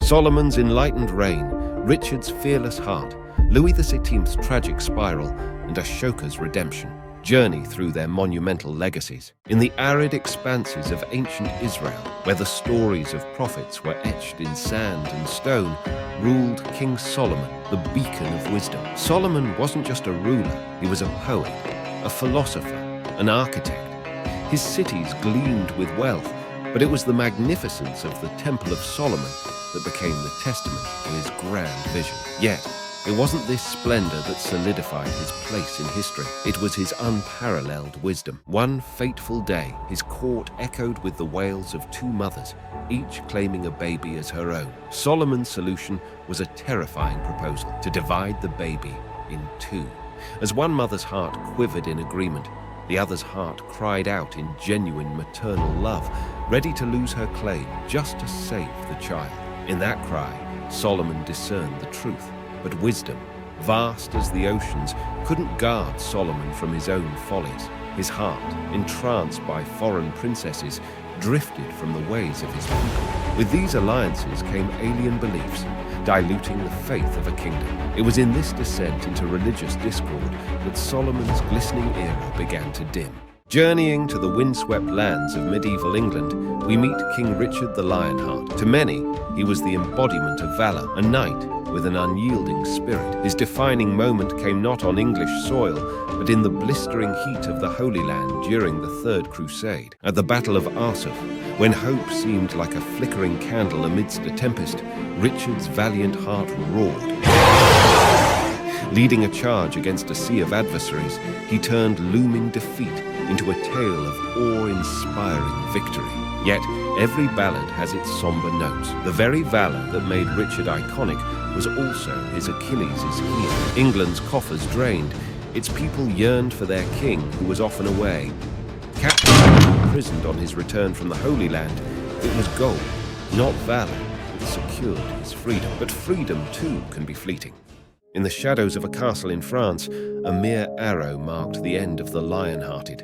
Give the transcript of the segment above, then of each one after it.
Solomon's enlightened reign, Richard's fearless heart, Louis XVII's tragic spiral, and Ashoka's redemption journey through their monumental legacies. In the arid expanses of ancient Israel, where the stories of prophets were etched in sand and stone, ruled King Solomon, the beacon of wisdom. Solomon wasn't just a ruler, he was a poet, a philosopher, an architect. His cities gleamed with wealth, but it was the magnificence of the Temple of Solomon that became the testament to his grand vision. Yet, it wasn't this splendor that solidified his place in history. It was his unparalleled wisdom. One fateful day, his court echoed with the wails of two mothers, each claiming a baby as her own. Solomon's solution was a terrifying proposal: to divide the baby in two. As one mother's heart quivered in agreement, the other's heart cried out in genuine maternal love, ready to lose her claim just to save the child. In that cry, Solomon discerned the truth. But wisdom, vast as the oceans, couldn't guard Solomon from his own follies. His heart, entranced by foreign princesses, drifted from the ways of his people. With these alliances came alien beliefs, diluting the faith of a kingdom. It was in this descent into religious discord that Solomon's glistening era began to dim. Journeying to the windswept lands of medieval England, we meet King Richard the Lionheart. To many, he was the embodiment of valor, a knight with an unyielding spirit. His defining moment came not on English soil, but in the blistering heat of the Holy Land during the Third Crusade. At the Battle of Ashoka, when hope seemed like a flickering candle amidst a tempest, Richard's valiant heart roared. Leading a charge against a sea of adversaries, he turned looming defeat into a tale of awe-inspiring victory. Yet, every ballad has its somber notes. The very valor that made Richard iconic was also his Achilles' heel. England's coffers drained, its people yearned for their king, who was often away. Captured and imprisoned on his return from the Holy Land, it was gold, not valor, that secured his freedom. But freedom, too, can be fleeting. In the shadows of a castle in France, a mere arrow marked the end of the Lionhearted.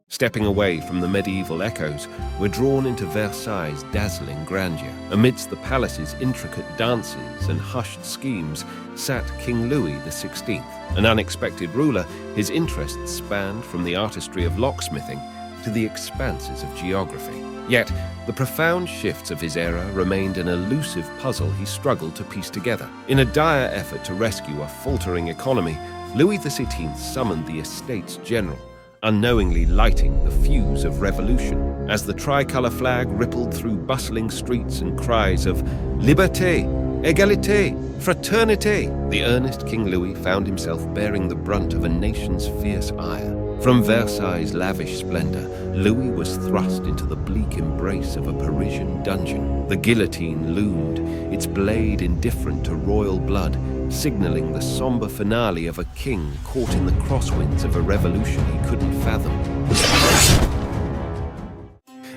Stepping away from the medieval echoes, we're drawn into Versailles' dazzling grandeur. Amidst the palace's intricate dances and hushed schemes sat King Louis XVI. An unexpected ruler, his interests spanned from the artistry of locksmithing to the expanses of geography. Yet, the profound shifts of his era remained an elusive puzzle he struggled to piece together. In a dire effort to rescue a faltering economy, Louis XVIII summoned the Estates General, unknowingly lighting the fuse of revolution. As the tricolour flag rippled through bustling streets and cries of "Liberté, égalité, fraternité," the earnest King Louis found himself bearing the brunt of a nation's fierce ire. From Versailles' lavish splendor, Louis was thrust into the bleak embrace of a Parisian dungeon. The guillotine loomed, its blade indifferent to royal blood, signaling the somber finale of a king caught in the crosswinds of a revolution he couldn't fathom.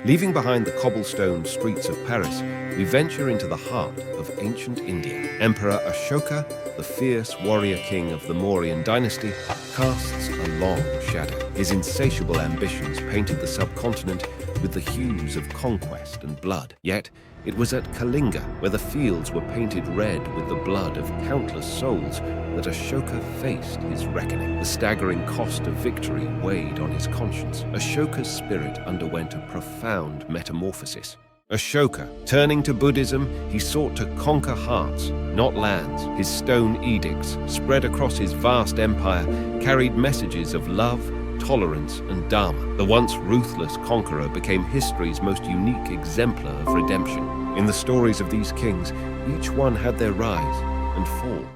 Leaving behind the cobblestone streets of Paris, we venture into the heart of ancient India. Emperor Ashoka, the fierce warrior king of the Mauryan dynasty, casts a long shadow. His insatiable ambitions painted the subcontinent with the hues of conquest and blood. Yet, it was at Kalinga, where the fields were painted red with the blood of countless souls, that Ashoka faced his reckoning. The staggering cost of victory weighed on his conscience. Ashoka's spirit underwent a profound metamorphosis. Ashoka, turning to Buddhism, he sought to conquer hearts, not lands. His stone edicts, spread across his vast empire, carried messages of love, tolerance, and dharma. The once ruthless conqueror became history's most unique exemplar of redemption. In the stories of these kings, each one had their rise and fall.